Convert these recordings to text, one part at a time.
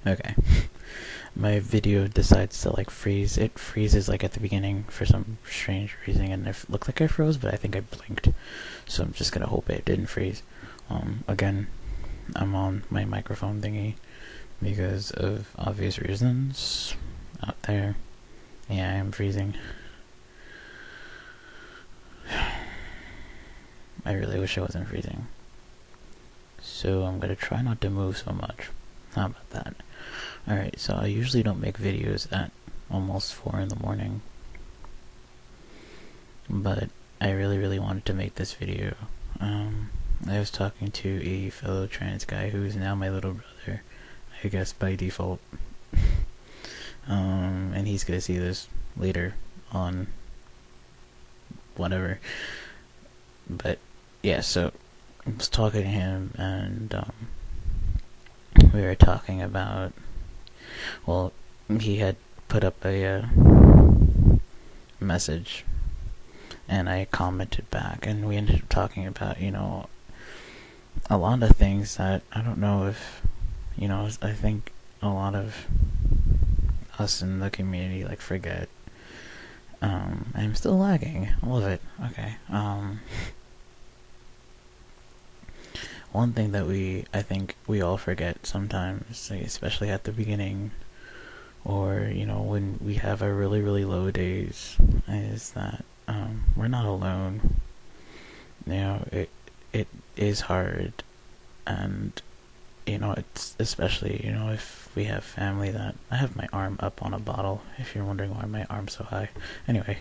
Okay. My video decides to like freeze. It freezes like at the beginning for some strange reason, and it looked like I froze, but I think I blinked. So I'm just gonna hope it didn't freeze. Again, I'm on my microphone thingy because of obvious reasons out there. Yeah, I am freezing. I really wish I wasn't freezing. So I'm gonna try not to move so much. How about that? Alright, so I usually don't make videos at almost 4 in the morning. But I really wanted to make this video. I was talking to a fellow trans guy who is now my little brother, I guess by default. And he's gonna see this later on whatever. But yeah, so I was talking to him, and we were talking about, well, he had put up a message, and I commented back, and we ended up talking about, a lot of things that I don't know if, I think a lot of us in the community like forget. I'm still lagging. I love it. Okay. One thing that I think we all forget sometimes, especially at the beginning, or, when we have our really low days, is that, we're not alone. It is hard, and, it's especially, if we have family that, I have my arm up on a bottle, if you're wondering why my arm's so high. Anyway,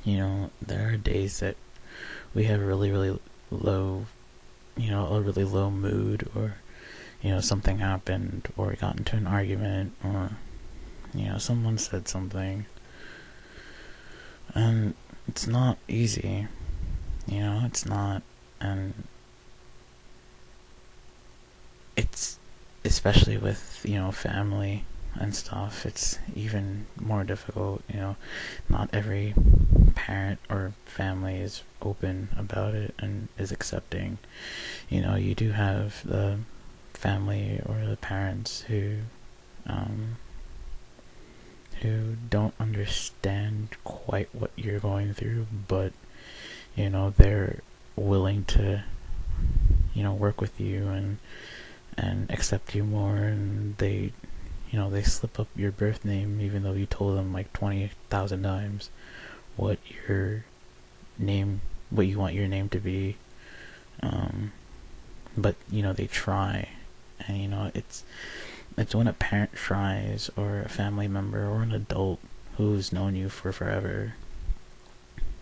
there are days that we have really low, a really low mood, or, something happened, or we got into an argument, or, someone said something, and it's not easy, it's not, and it's, especially with, family and stuff, it's even more difficult, not every parent or family is open about it and is accepting. You do have the family or the parents who don't understand quite what you're going through, but they're willing to work with you and accept you more, and they slip up your birth name even though you told them like 20,000 times what you want your name to be, but they try, and it's when a parent tries, or a family member or an adult who's known you for forever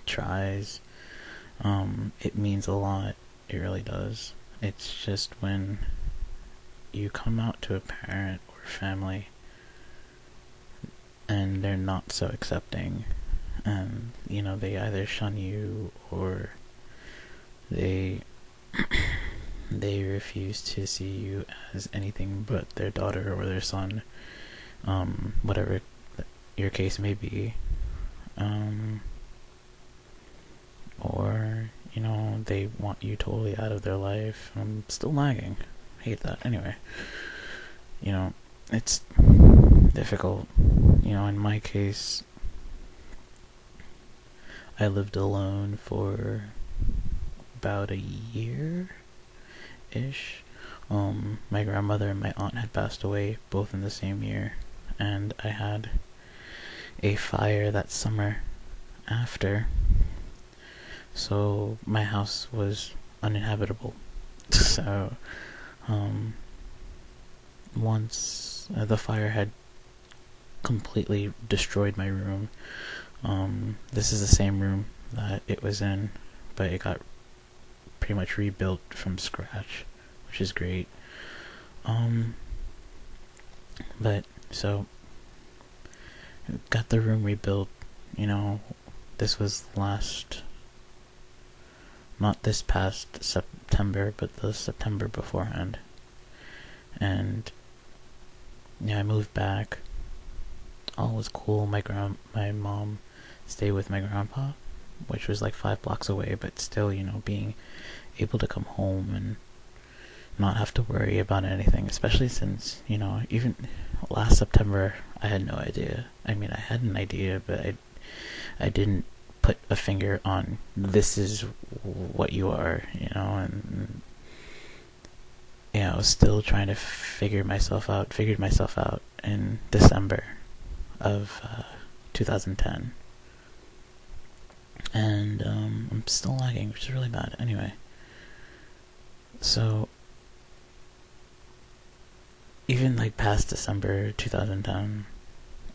tries, it means a lot. It really does. It's just when you come out to a parent or family and they're not so accepting, and they either shun you, or they they refuse to see you as anything but their daughter or their son, whatever your case may be, or they want you totally out of their life. I'm still lagging. I hate that. Anyway, it's difficult. In my case, I lived alone for about a year-ish. My grandmother and my aunt had passed away both in the same year, and I had a fire that summer after, so my house was uninhabitable. So, once the fire had completely destroyed my room, this is the same room that it was in, but it got pretty much rebuilt from scratch, which is great. But so got the room rebuilt. This was not this past September, but the September beforehand. And I moved back. All was cool. My mom stayed with my grandpa, which was like 5 blocks away, but still, being able to come home and not have to worry about anything, especially since, even last September, I had no idea. I mean, I had an idea, but I didn't put a finger on this is what you are, and I was still trying to figured myself out in December of 2010. And I'm still lagging, which is really bad. Anyway, so even like past December 2010,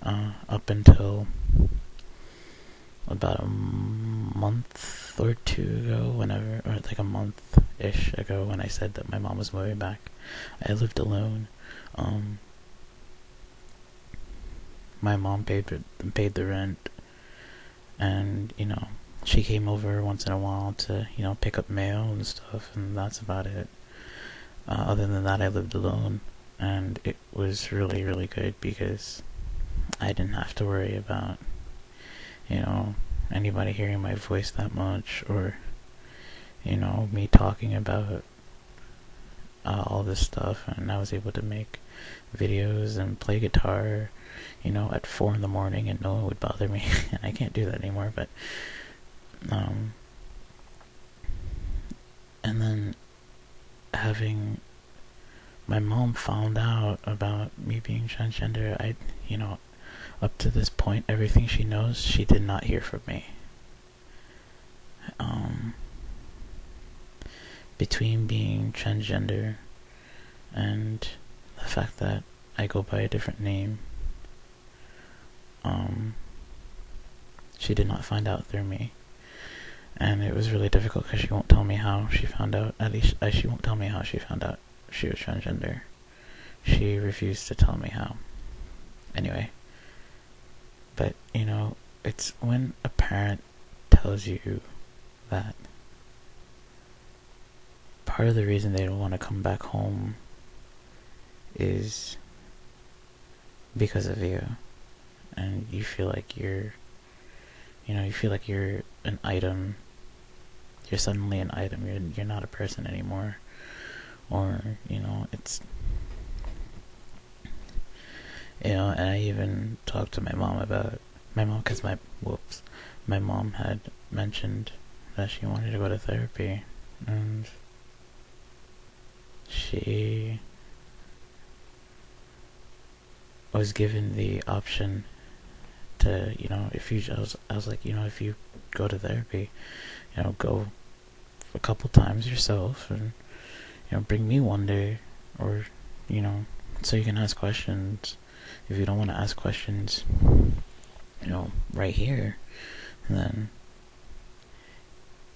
up until about a month or two ago, or like a month-ish ago, when I said that my mom was moving back, I lived alone. My mom paid the rent, and she came over once in a while to pick up mail and stuff, and that's about it. Other than that, I lived alone, and it was really, really good because I didn't have to worry about anybody hearing my voice that much, or me talking about all this stuff. And I was able to make videos and play guitar at 4 in the morning, and no one would bother me. And I can't do that anymore, but and then having my mom found out about me being transgender, up to this point, everything she knows, she did not hear from me. Between being transgender and the fact that I go by a different name, she did not find out through me. And it was really difficult because she won't tell me how she found out. At least she won't tell me how she found out she was transgender. She refused to tell me how. Anyway. But, it's when a parent tells you that part of the reason they don't want to come back home is because of you. And you feel like you're an item. You're suddenly an item. You're not a person anymore. Or, it's... and I even talked to my mom because my mom had mentioned that she wanted to go to therapy, and she was given the option to, I was like, if you go to therapy, go a couple times yourself, and, bring me one day, or, so you can ask questions. If you don't want to ask questions, right here, then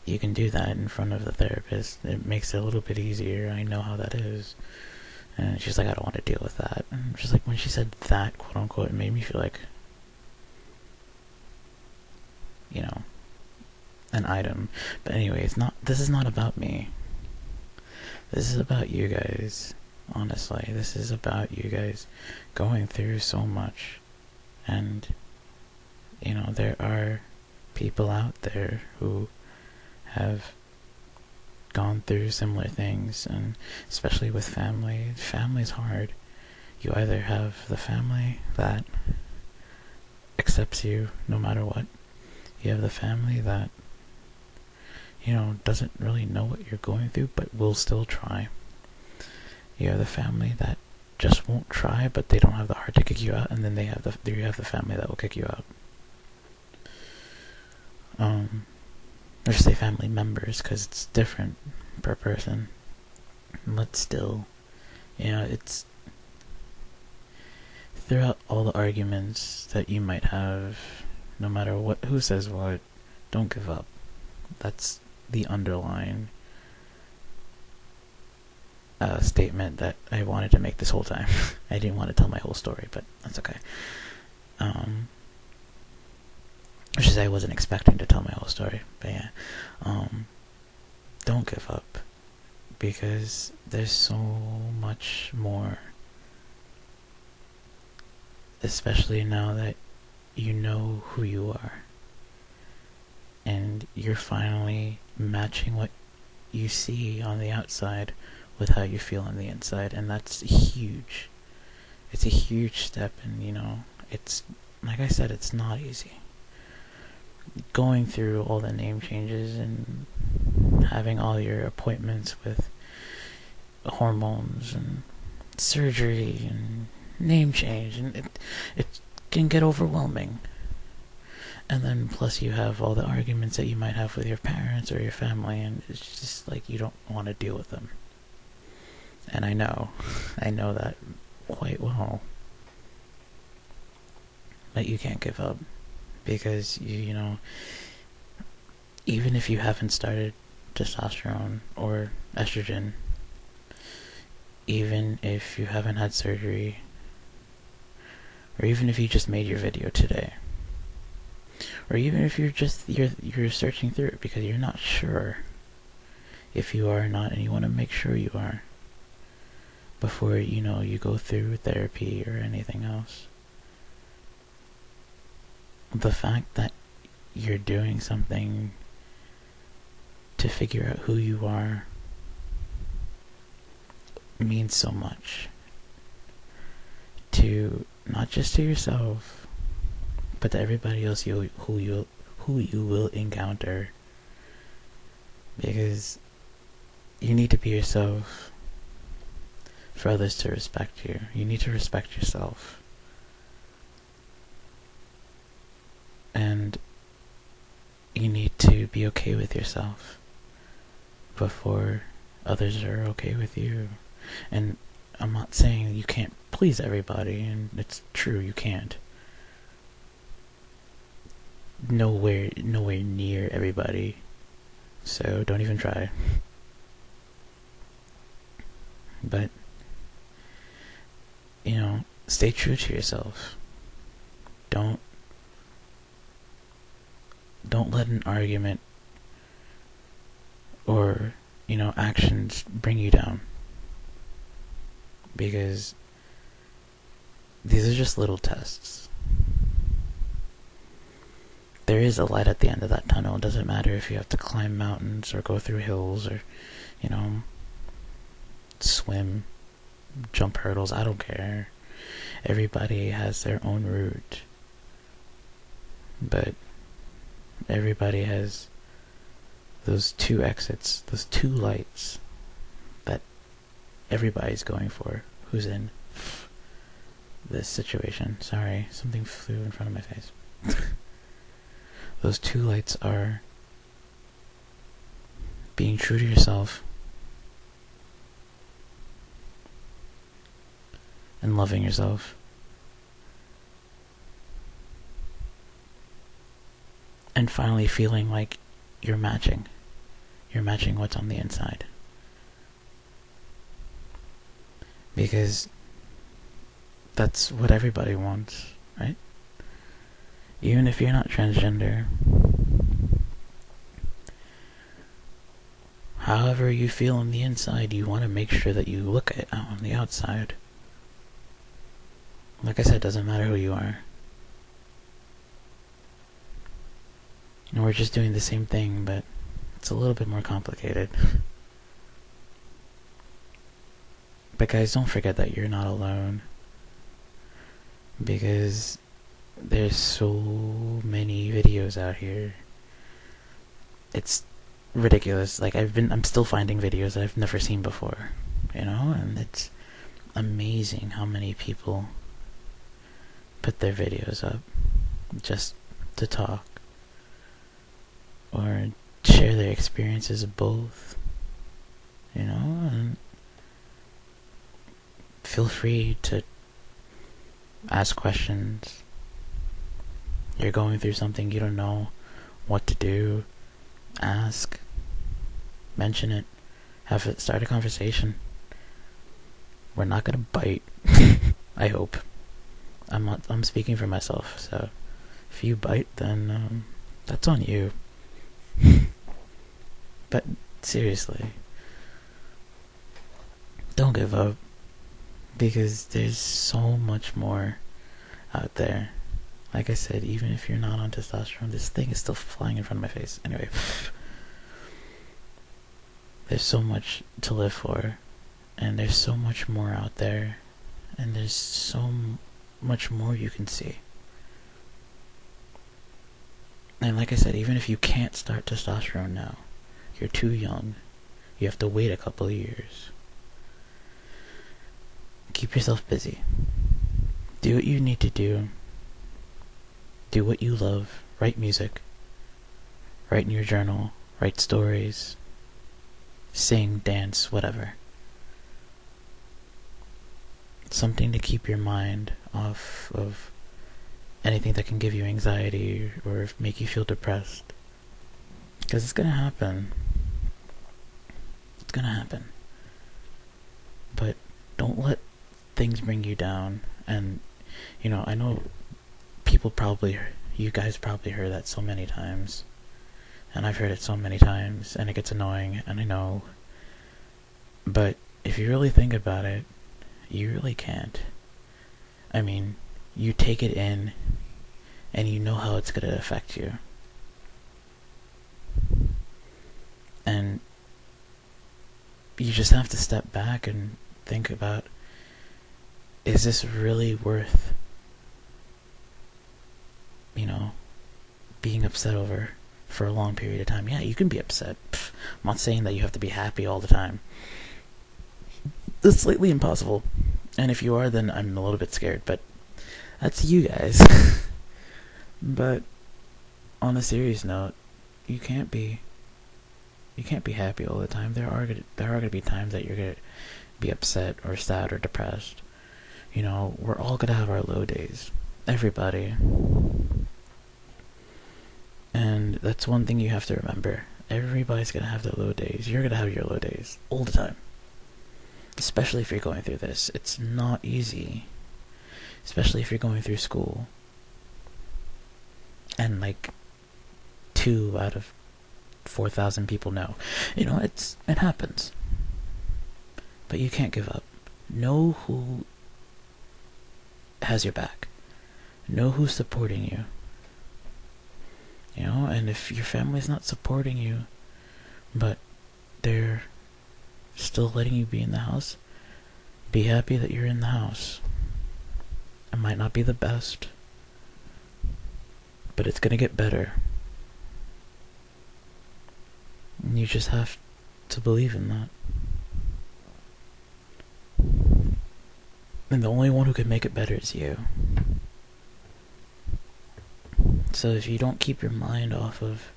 you can do that in front of the therapist. It makes it a little bit easier. I know how that is. And she's like, I don't want to deal with that. And she's like, when she said that, quote unquote, it made me feel like, an item. But anyway, this is not about me. This is about you guys. Honestly, this is about you guys going through so much. And, there are people out there who have gone through similar things, and especially with family. Family's hard. You either have the family that accepts you no matter what. You have the family that, doesn't really know what you're going through, but will still try. You have the family that just won't try, but they don't have the heart to kick you out, and then you have the family that will kick you out. I should say family members, because it's different per person. But still, it's throughout all the arguments that you might have, no matter who says what, don't give up. That's the underlying statement that I wanted to make this whole time. I didn't want to tell my whole story, but that's okay. I should say I wasn't expecting to tell my whole story, but yeah. Don't give up, because there's so much more, especially now that you know who you are, and you're finally matching what you see on the outside with how you feel on the inside, and that's huge. It's a huge step, and it's, like I said, it's not easy. Going through all the name changes and having all your appointments with hormones and surgery and name change, and it can get overwhelming. And then plus you have all the arguments that you might have with your parents or your family, and it's just like you don't want to deal with them. And I know that quite well. But you can't give up, because you even if you haven't started testosterone or estrogen, even if you haven't had surgery, or even if you just made your video today, or even if you're searching through it because you're not sure if you are or not, and you want to make sure you are before you go through therapy or anything else. The fact that you're doing something to figure out who you are means so much, to not just to yourself, but to everybody else who you will encounter. Because you need to be yourself for others to respect you. You need to respect yourself. And you need to be okay with yourself before others are okay with you. And I'm not saying you can't please everybody, and it's true, you can't. Nowhere near everybody. So don't even try. But stay true to yourself. Don't let an argument or actions bring you down, because these are just little tests. There is a light at the end of that tunnel. It doesn't matter if you have to climb mountains or go through hills or swim, jump hurdles. I don't care. Everybody has their own route, but everybody has those two exits, those two lights that everybody's going for who's in this situation. Sorry, something flew in front of my face. Those two lights are being true to yourself and loving yourself, and finally feeling like you're matching what's on the inside. Because that's what everybody wants, right? Even if you're not transgender, however you feel on the inside, you want to make sure that you look it out on the outside. Like I said, it doesn't matter who you are. And we're just doing the same thing, but it's a little bit more complicated. But guys, don't forget that you're not alone. Because there's so many videos out here. It's ridiculous. Like I'm still finding videos that I've never seen before, and it's amazing how many people put their videos up just to talk or share their experiences of both, and feel free to ask questions. You're going through something, you don't know what to do, ask, mention it, start a conversation. We're not gonna bite. I hope. I'm speaking for myself, so if you bite, then that's on you. But seriously, don't give up, because there's so much more out there. Like I said, even if you're not on testosterone, this thing is still flying in front of my face. Anyway, there's so much to live for. And there's so much more out there, and there's so much more you can see. And like I said, even if you can't start testosterone now, you're too young, you have to wait a couple of years. Keep yourself busy. Do what you need to do. Do what you love. Write music. Write in your journal. Write stories. Sing, dance, whatever. Something to keep your mind off of anything that can give you anxiety or make you feel depressed. Because it's going to happen. It's going to happen. But don't let things bring you down. And, I know you guys probably heard that so many times. And I've heard it so many times, and it gets annoying, and I know. But if you really think about it, you really can't. I mean, you take it in, and you know how it's going to affect you. And you just have to step back and think about, is this really worth, being upset over for a long period of time? Yeah, you can be upset. I'm not saying that you have to be happy all the time. It's slightly impossible. And if you are, then I'm a little bit scared, but that's you guys. But on a serious note, you can't be happy all the time. There are going to be times that you're going to be upset or sad or depressed. We're all going to have our low days. Everybody. And that's one thing you have to remember. Everybody's going to have their low days. You're going to have your low days all the time. Especially if you're going through this. It's not easy. Especially if you're going through school. And 2 out of 4,000 people know. It happens. But you can't give up. Know who has your back. Know who's supporting you. And if your family's not supporting you, but they're still letting you be in the house, be happy that you're in the house. It might not be the best, but it's gonna get better. And you just have to believe in that. And the only one who can make it better is you. So if you don't keep your mind off of,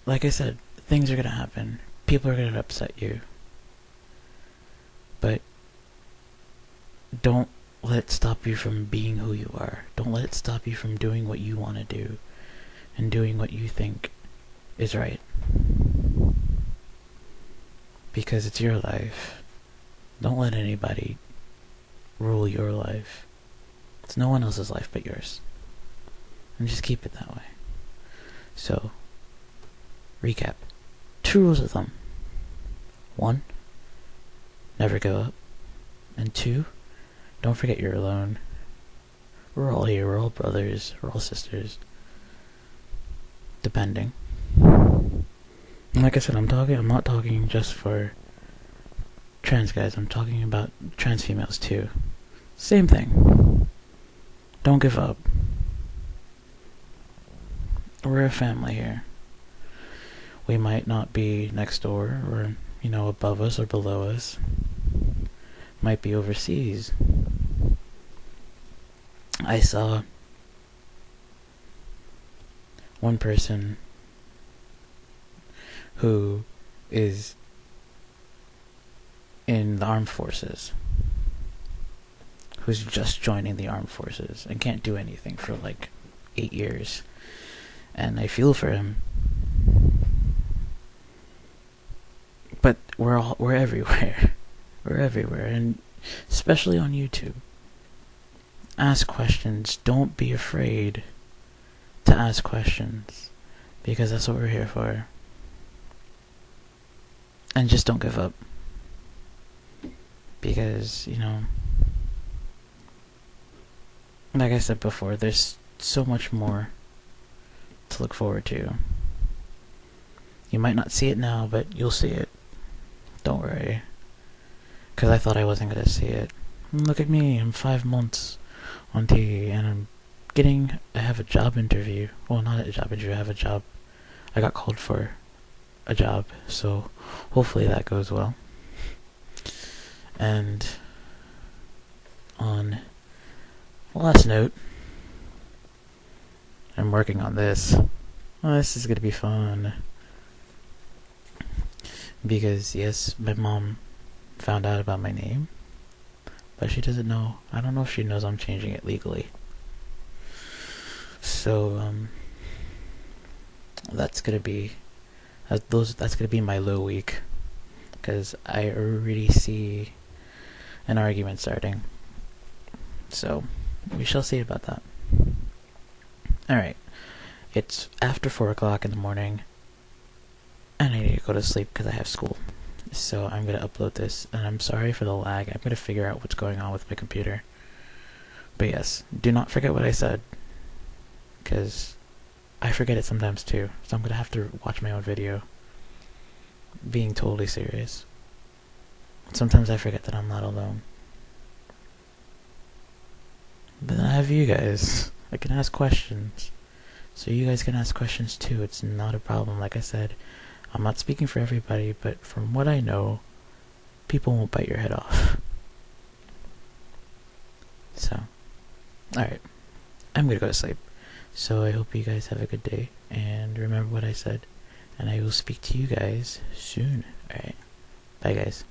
like I said, things are going to happen. People are going to upset you. But don't let it stop you from being who you are. Don't let it stop you from doing what you want to do and doing what you think is right. Because it's your life. Don't let anybody rule your life. It's no one else's life but yours. And just keep it that way. So, recap. 2 rules of thumb. 1, never give up. And 2, don't forget you're alone. We're all here. We're all brothers. We're all sisters. Depending. And like I said, I'm not talking just for trans guys. I'm talking about trans females too. Same thing. Don't give up. We're a family here. We might not be next door or, above us or below us. Might be overseas. I saw one person who is in the armed forces, who's just joining the armed forces and can't do anything for 8 years. And I feel for him. But we're everywhere. We're everywhere, and especially on YouTube. Ask questions. Don't be afraid to ask questions, because that's what we're here for. And just don't give up. Because, like I said before, there's so much more to look forward to. You might not see it now, but you'll see it. Don't worry. because I thought I wasn't gonna see it. Look at me, I'm 5 months on TV, and I have a job interview. Well, not a job interview, I have a job. I got called for a job, so hopefully that goes well. And on last note, I'm working on this. Oh, this is gonna be fun. Because, yes, my mom found out about my name, but she doesn't know. I don't know if she knows I'm changing it legally. So, that's gonna be my low week, because I already see an argument starting. So, we shall see about that. Alright, it's after 4 o'clock in the morning, and I need to go to sleep because I have school. So I'm going to upload this, and I'm sorry for the lag. I'm going to figure out what's going on with my computer. But yes, do not forget what I said, because I forget it sometimes too. So I'm going to have to watch my own video, being totally serious. Sometimes I forget that I'm not alone. But then I have you guys. I can ask questions. So you guys can ask questions too. It's not a problem. Like I said, I'm not speaking for everybody, but from what I know, people won't bite your head off. So, alright. I'm gonna go to sleep. So I hope you guys have a good day, and remember what I said, and I will speak to you guys soon. Alright. Bye guys.